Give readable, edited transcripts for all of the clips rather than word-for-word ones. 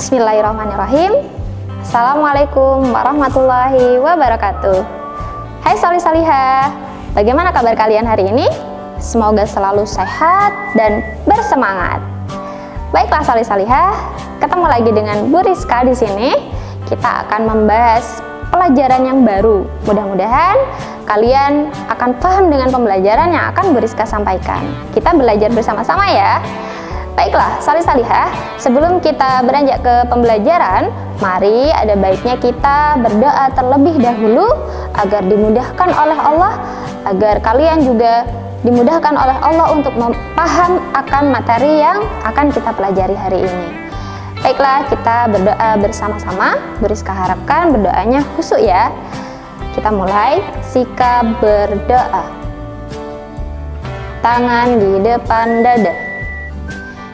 Bismillahirrahmanirrahim. Assalamualaikum warahmatullahi wabarakatuh. Hai salih-salihah, bagaimana kabar kalian hari ini? Semoga selalu sehat dan bersemangat. Baiklah salih-salihah, ketemu lagi dengan Bu Rizka di sini. Kita akan membahas pelajaran yang baru. Mudah-mudahan kalian akan paham dengan pembelajaran yang akan Bu Rizka sampaikan. Kita belajar bersama-sama ya. Baiklah, salih-salihah, sebelum kita beranjak ke pembelajaran, mari ada baiknya kita berdoa terlebih dahulu agar dimudahkan oleh Allah, agar kalian juga dimudahkan oleh Allah untuk paham akan materi yang akan kita pelajari hari ini. Baiklah, kita berdoa bersama-sama. Bu Rizka harapkan berdoanya khusyuk ya. Kita mulai, sikap berdoa. Tangan di depan dada,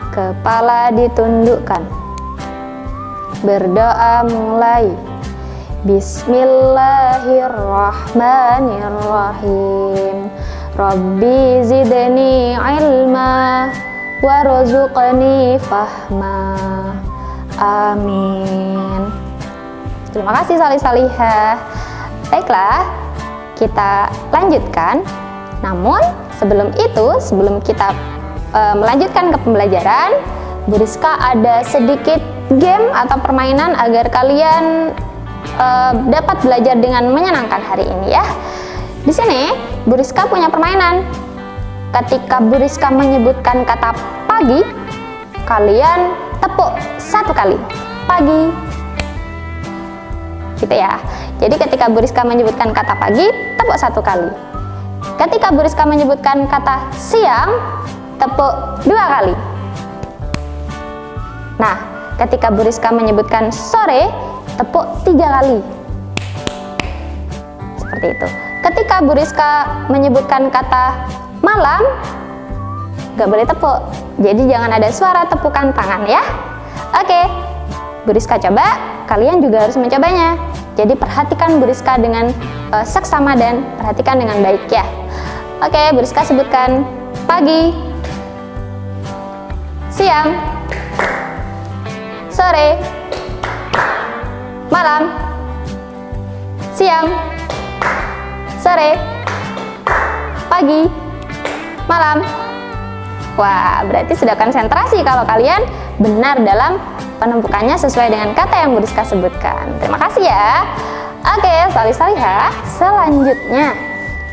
kepala ditundukkan. Berdoa mulai. Bismillahirrahmanirrahim. Rabbi zidni ilma warzuqni fahma. Amin. Terima kasih salih-salihah. Baiklah, kita lanjutkan. Namun sebelum itu, sebelum kita melanjutkan ke pembelajaran, Bu Rizka ada sedikit game atau permainan agar kalian dapat belajar dengan menyenangkan hari ini ya. Di sini Bu Rizka punya permainan. Ketika Bu Rizka menyebutkan kata pagi, kalian tepuk satu kali. Pagi. Gitu ya. Jadi ketika Bu Rizka menyebutkan kata pagi, tepuk satu kali. Ketika Bu Rizka menyebutkan kata siang, tepuk dua kali. Nah, ketika Bu Rizka menyebutkan sore, tepuk tiga kali. Seperti itu. Ketika Bu Rizka menyebutkan kata malam, gak boleh tepuk. Jadi jangan ada suara tepukan tangan ya. Oke, Bu Rizka coba, kalian juga harus mencobanya. Jadi perhatikan Bu Rizka dengan seksama dan perhatikan dengan baik ya. Oke, Bu Rizka sebutkan pagi, siang, sore, malam, siang, sore, pagi, malam. Wah, berarti sudah konsentrasi kalau kalian benar dalam penumpukannya sesuai dengan kata yang Bu Rizka sebutkan. Terima kasih ya. Oke, salih-salihah, selanjutnya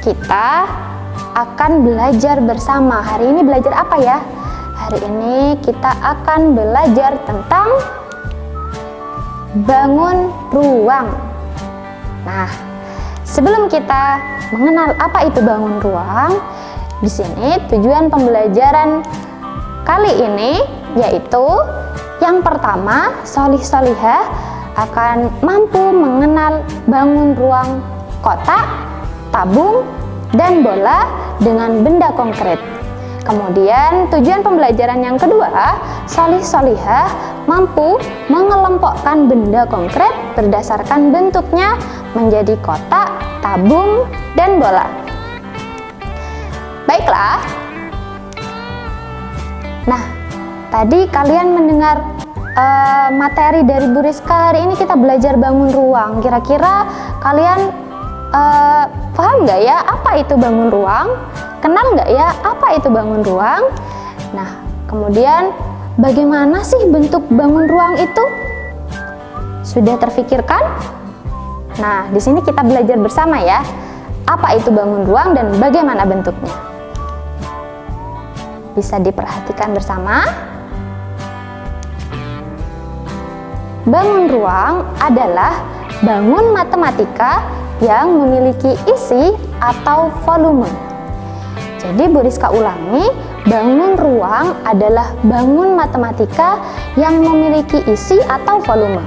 kita akan belajar bersama. Hari ini belajar apa ya? Hari ini kita akan belajar tentang bangun ruang. Nah, sebelum kita mengenal apa itu bangun ruang, di sini tujuan pembelajaran kali ini yaitu yang pertama, solih-solihah akan mampu mengenal bangun ruang kotak, tabung, dan bola dengan benda konkret. Kemudian tujuan pembelajaran yang kedua, solih-solihah mampu mengelompokkan benda konkret berdasarkan bentuknya menjadi kotak, tabung, dan bola. Baiklah. Nah, tadi kalian mendengar materi dari Bu Rizka. Hari ini kita belajar bangun ruang. Kira-kira kalian paham nggak ya apa itu bangun ruang? Kenal nggak ya apa itu bangun ruang? Nah, kemudian bagaimana sih bentuk bangun ruang itu? Sudah terfikirkan? Nah, di sini kita belajar bersama ya. Apa itu bangun ruang dan bagaimana bentuknya? Bisa diperhatikan bersama. Bangun ruang adalah bangun matematika yang memiliki isi atau volume. Jadi Bu Rizka ulangi, bangun ruang adalah bangun matematika yang memiliki isi atau volume.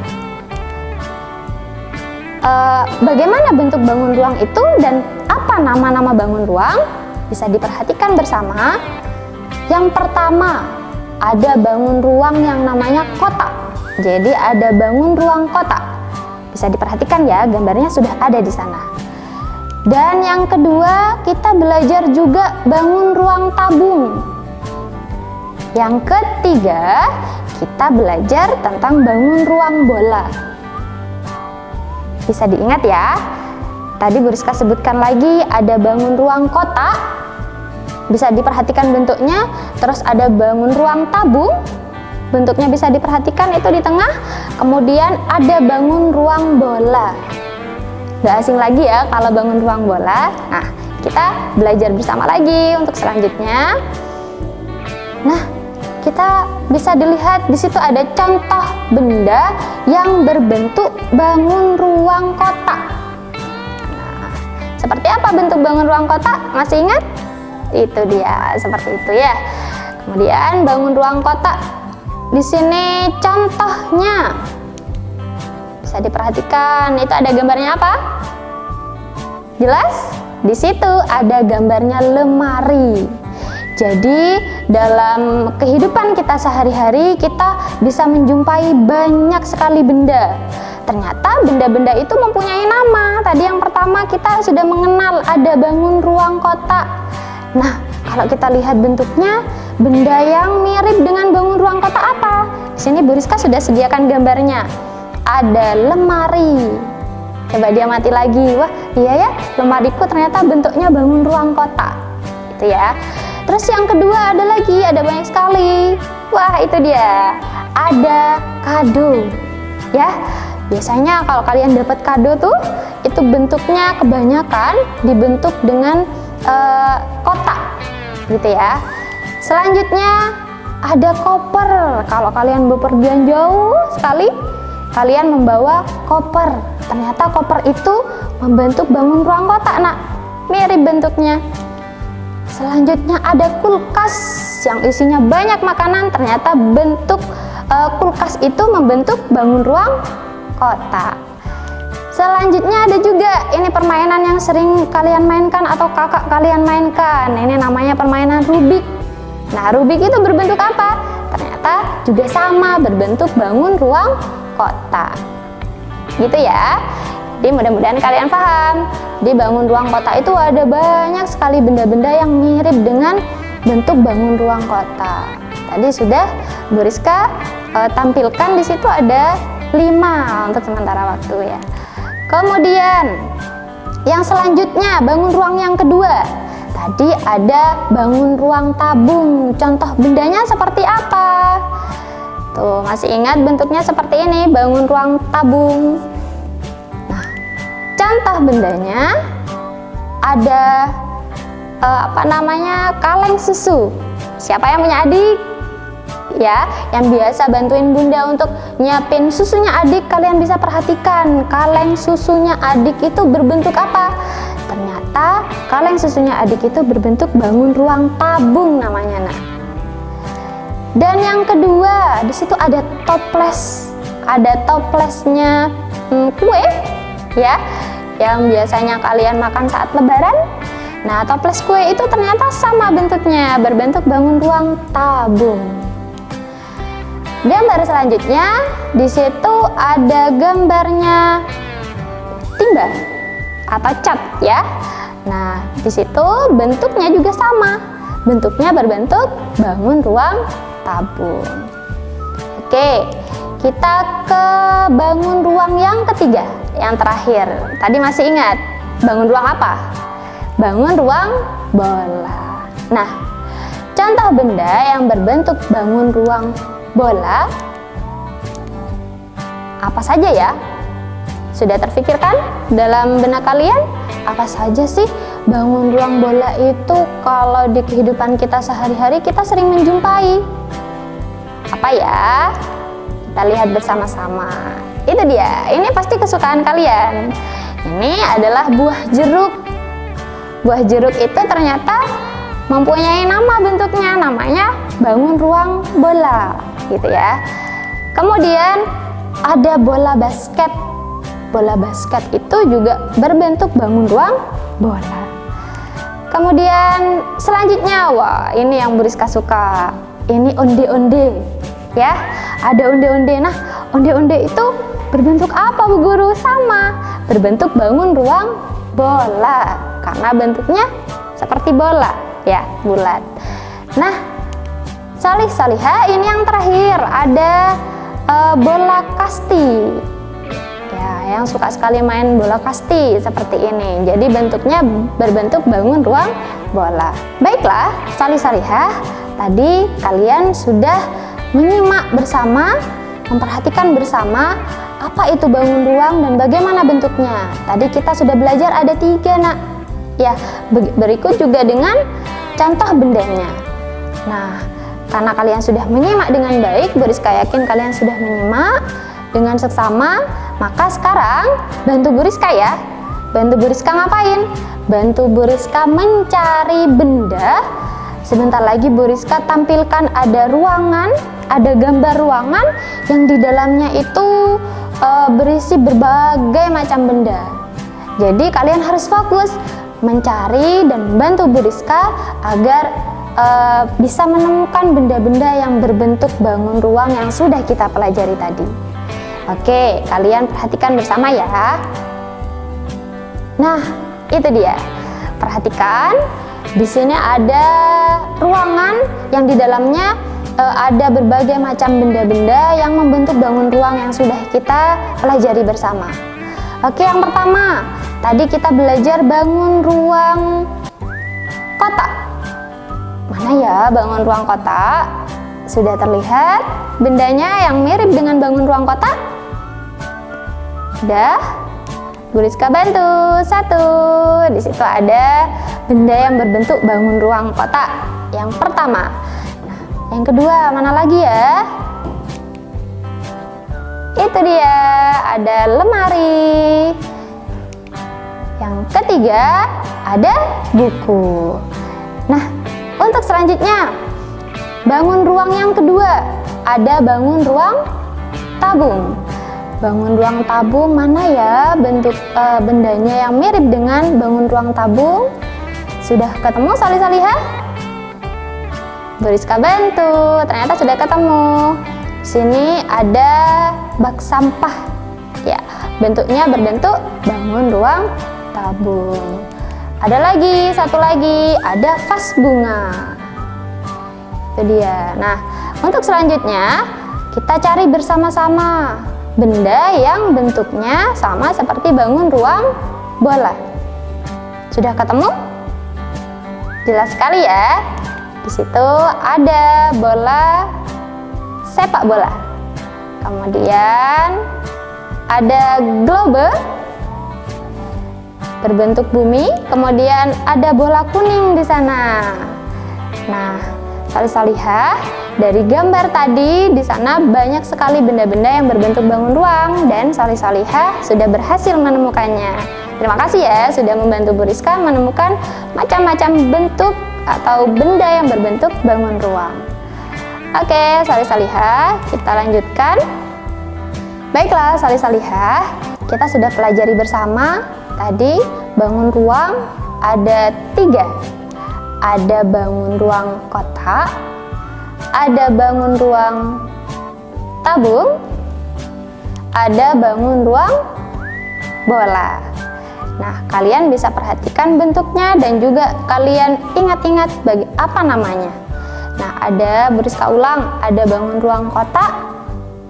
Bagaimana bentuk bangun ruang itu dan apa nama-nama bangun ruang? Bisa diperhatikan bersama. Yang pertama, ada bangun ruang yang namanya kotak. Jadi ada bangun ruang kotak. Bisa diperhatikan ya, gambarnya sudah ada di sana. Dan yang kedua, kita belajar juga bangun ruang tabung. Yang ketiga, kita belajar tentang bangun ruang bola. Bisa diingat ya, tadi Bu Rizka sebutkan lagi ada bangun ruang kotak, bisa diperhatikan bentuknya. Terus ada bangun ruang tabung, bentuknya bisa diperhatikan itu di tengah. Kemudian ada bangun ruang bola. Gak asing lagi ya kalau bangun ruang bola. Nah, kita belajar bersama lagi untuk selanjutnya. Nah, kita bisa dilihat di situ ada contoh benda yang berbentuk bangun ruang kotak. Nah, seperti apa bentuk bangun ruang kotak? Masih ingat? Itu dia, seperti itu ya. Kemudian bangun ruang kotak. Di sini contohnya bisa diperhatikan, itu ada gambarnya apa? Jelas? Di situ ada gambarnya lemari. Jadi dalam kehidupan kita sehari-hari kita bisa menjumpai banyak sekali benda. Ternyata benda-benda itu mempunyai nama. Tadi yang pertama kita sudah mengenal ada bangun ruang kotak. Nah, kalau kita lihat bentuknya, benda yang mirip dengan bangun ruang kotak apa? Di sini Bu Rizka sudah sediakan gambarnya. Ada lemari. Coba dia mati lagi. Wah, iya ya, lemariku ternyata bentuknya bangun ruang kotak. Itu ya. Terus yang kedua ada banyak sekali. Wah, itu dia. Ada kado. Ya. Biasanya kalau kalian dapat kado tuh, itu bentuknya kebanyakan dibentuk dengan kotak. Gitu ya. Selanjutnya ada koper. Kalau kalian bepergian jauh sekali, kalian membawa koper. Ternyata koper itu membentuk bangun ruang kotak, nak. Mirip bentuknya. Selanjutnya ada kulkas yang isinya banyak makanan. Ternyata bentuk kulkas itu membentuk bangun ruang kotak. Selanjutnya ada juga ini permainan yang sering kalian mainkan atau kakak kalian mainkan. Ini namanya permainan Rubik. Nah, Rubik itu berbentuk apa? Ternyata juga sama, berbentuk bangun ruang kotak. Gitu ya. Jadi mudah-mudahan kalian paham. Di bangun ruang kotak itu ada banyak sekali benda-benda yang mirip dengan bentuk bangun ruang kotak. Tadi sudah Bu Rizka tampilkan, di situ ada 5 untuk sementara waktu ya. Kemudian yang selanjutnya bangun ruang yang kedua. Tadi ada bangun ruang tabung. Contoh bendanya seperti apa? Tuh, masih ingat bentuknya seperti ini, bangun ruang tabung. Contoh bendanya ada kaleng susu. Siapa yang punya adik? Ya, yang biasa bantuin bunda untuk nyiapin susunya adik, kalian bisa perhatikan kaleng susunya adik itu berbentuk apa? Ternyata kaleng susunya adik itu berbentuk bangun ruang tabung namanya, nak. Dan yang kedua, di situ ada toples. Ada toplesnya kue, ya, yang biasanya kalian makan saat lebaran. Nah, toples kue itu ternyata sama bentuknya, berbentuk bangun ruang tabung. Gambar selanjutnya, di situ ada gambarnya timba atau cat ya. Nah, di situ bentuknya juga sama, bentuknya berbentuk bangun ruang tabung. Oke, kita ke bangun ruang yang ketiga, yang terakhir. Tadi masih ingat bangun ruang apa? Bangun ruang bola. Nah, contoh benda yang berbentuk bangun ruang bola apa saja ya? Sudah terfikirkan dalam benak kalian? Apa saja sih bangun ruang bola itu kalau di kehidupan kita sehari-hari kita sering menjumpai? Apa ya? Kita lihat bersama-sama. Itu dia, ini pasti kesukaan kalian. Ini adalah buah jeruk. Buah jeruk itu ternyata mempunyai nama bentuknya, namanya bangun ruang bola, gitu ya. Kemudian ada bola basket. Bola basket itu juga berbentuk bangun ruang bola. Kemudian selanjutnya, wah ini yang Bu Rizka suka. Ini onde-onde, ya. Ada onde-onde. Nah, onde-onde itu berbentuk apa Bu Guru? Sama, berbentuk bangun ruang bola. Karena bentuknya seperti bola, ya, bulat. Nah, Salih Salihah, ini yang terakhir ada bola kasti. Ya, yang suka sekali main bola kasti seperti ini. Jadi bentuknya berbentuk bangun ruang bola. Baiklah, Salih Salihah, tadi kalian sudah menyimak bersama, memperhatikan bersama apa itu bangun ruang dan bagaimana bentuknya. Tadi kita sudah belajar ada 3 nak. Ya, berikut juga dengan contoh bendanya. Nah, karena kalian sudah menyimak dengan baik, Bu Rizka yakin kalian sudah menyimak dengan seksama, maka sekarang bantu Bu Rizka ya. Bantu Bu Rizka ngapain? Bantu Bu Rizka mencari benda. Sebentar lagi Bu Rizka tampilkan ada ruangan, ada gambar ruangan yang di dalamnya itu berisi berbagai macam benda. Jadi kalian harus fokus mencari dan bantu Bu Rizka agar bisa menemukan benda-benda yang berbentuk bangun ruang yang sudah kita pelajari tadi. Oke, kalian perhatikan bersama ya. Nah, itu dia. Perhatikan, di sini ada ruangan yang di dalamnya ada berbagai macam benda-benda yang membentuk bangun ruang yang sudah kita pelajari bersama. Oke, yang pertama, tadi kita belajar bangun ruang kotak. Mana ya bangun ruang kotak? Sudah terlihat bendanya yang mirip dengan bangun ruang kotak? Sudah? Bu Rizka bantu. 1. Di situ ada benda yang berbentuk bangun ruang kotak. Yang pertama. Nah, yang kedua mana lagi ya? Itu dia, ada lemari. Yang ketiga, ada buku. Nah, untuk selanjutnya, bangun ruang yang kedua, ada bangun ruang tabung. Bangun ruang tabung mana ya bentuk bendanya yang mirip dengan bangun ruang tabung? Sudah ketemu Salih Salihah? Bu Rizka bantu, ternyata sudah ketemu. Sini ada bak sampah. Ya, bentuknya berbentuk bangun ruang tabung. Ada lagi, satu lagi, ada vas bunga. Itu dia. Nah, untuk selanjutnya kita cari bersama-sama benda yang bentuknya sama seperti bangun ruang bola. Sudah ketemu? Jelas sekali ya. Di situ ada bola sepak bola. Kemudian ada globe berbentuk bumi, kemudian ada bola kuning di sana. Nah, Salih Salihah, dari gambar tadi di sana banyak sekali benda-benda yang berbentuk bangun ruang dan Salih Salihah sudah berhasil menemukannya. Terima kasih ya sudah membantu Bu Rizka menemukan macam-macam bentuk atau benda yang berbentuk bangun ruang. Oke, Salih Salihah, kita lanjutkan. Baiklah, Salih Salihah, kita sudah pelajari bersama tadi bangun ruang ada 3. Ada bangun ruang kotak, ada bangun ruang tabung, ada bangun ruang bola. Nah, kalian bisa perhatikan bentuknya dan juga kalian ingat-ingat bagi apa namanya. Nah, ada Bu Rizka ulang, ada bangun ruang kotak,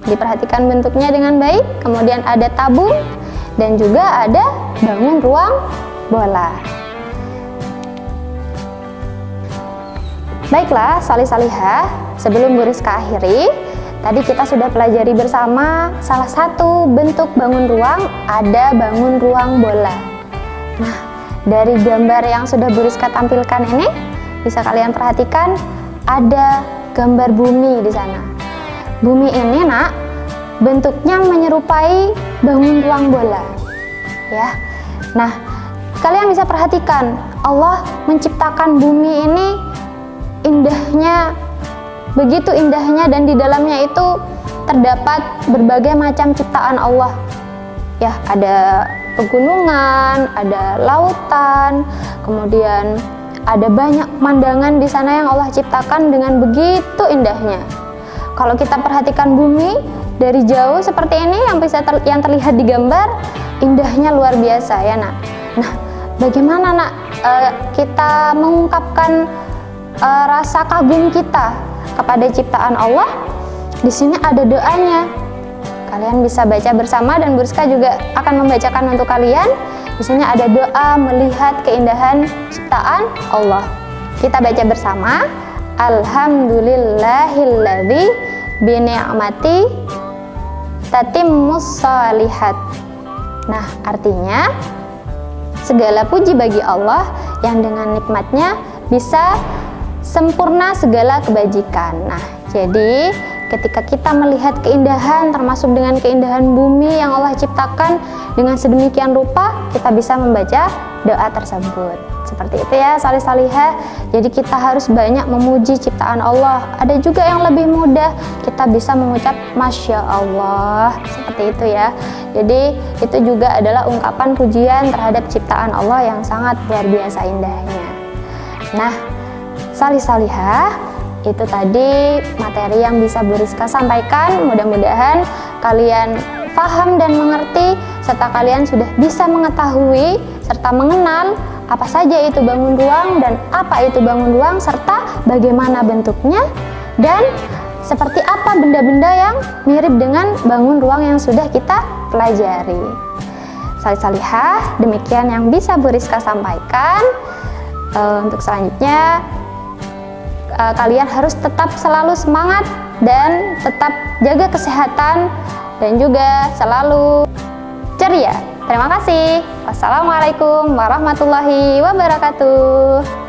diperhatikan bentuknya dengan baik, kemudian ada tabung dan juga ada bangun ruang bola. Baiklah, Salih Salihah, sebelum Bu Rizka akhiri, tadi kita sudah pelajari bersama salah satu bentuk bangun ruang, ada bangun ruang bola. Nah, dari gambar yang sudah Bu Rizka tampilkan ini, bisa kalian perhatikan ada gambar bumi di sana. Bumi ini, nak, bentuknya menyerupai bangun ruang bola. Ya. Nah, kalian bisa perhatikan Allah menciptakan bumi ini indahnya, begitu indahnya, dan di dalamnya itu terdapat berbagai macam ciptaan Allah. Ya, ada pegunungan, ada lautan, kemudian ada banyak pemandangan di sana yang Allah ciptakan dengan begitu indahnya. Kalau kita perhatikan bumi dari jauh seperti ini yang terlihat di gambar, indahnya luar biasa ya, nak. Nah, bagaimana, nak, kita mengungkapkan rasa kagum kita kepada ciptaan Allah, di sini ada doanya. Kalian bisa baca bersama dan Bu Rizka juga akan membacakan untuk kalian. Di sini ada doa melihat keindahan ciptaan Allah. Kita baca bersama. Alhamdulillahilladzi bi ni'mati tatimmus shalihat. Nah, artinya segala puji bagi Allah yang dengan nikmatnya bisa sempurna segala kebajikan. Nah, jadi ketika kita melihat keindahan, termasuk dengan keindahan bumi yang Allah ciptakan dengan sedemikian rupa, kita bisa membaca doa tersebut. Seperti itu ya salih-salihah. Jadi kita harus banyak memuji ciptaan Allah. Ada juga yang lebih mudah, kita bisa mengucap Masya Allah. Seperti itu ya. Jadi itu juga adalah ungkapan pujian terhadap ciptaan Allah yang sangat luar biasa indahnya. Nah, salih-salihah, itu tadi materi yang bisa Bu Rizka sampaikan. Mudah-mudahan kalian paham dan mengerti, serta kalian sudah bisa mengetahui serta mengenal apa saja itu bangun ruang dan apa itu bangun ruang, serta bagaimana bentuknya dan seperti apa benda-benda yang mirip dengan bangun ruang yang sudah kita pelajari. Salih-salihah, demikian yang bisa Bu Rizka sampaikan. Untuk selanjutnya, kalian harus tetap selalu semangat dan tetap jaga kesehatan dan juga selalu ceria. Terima kasih. Wassalamualaikum warahmatullahi wabarakatuh.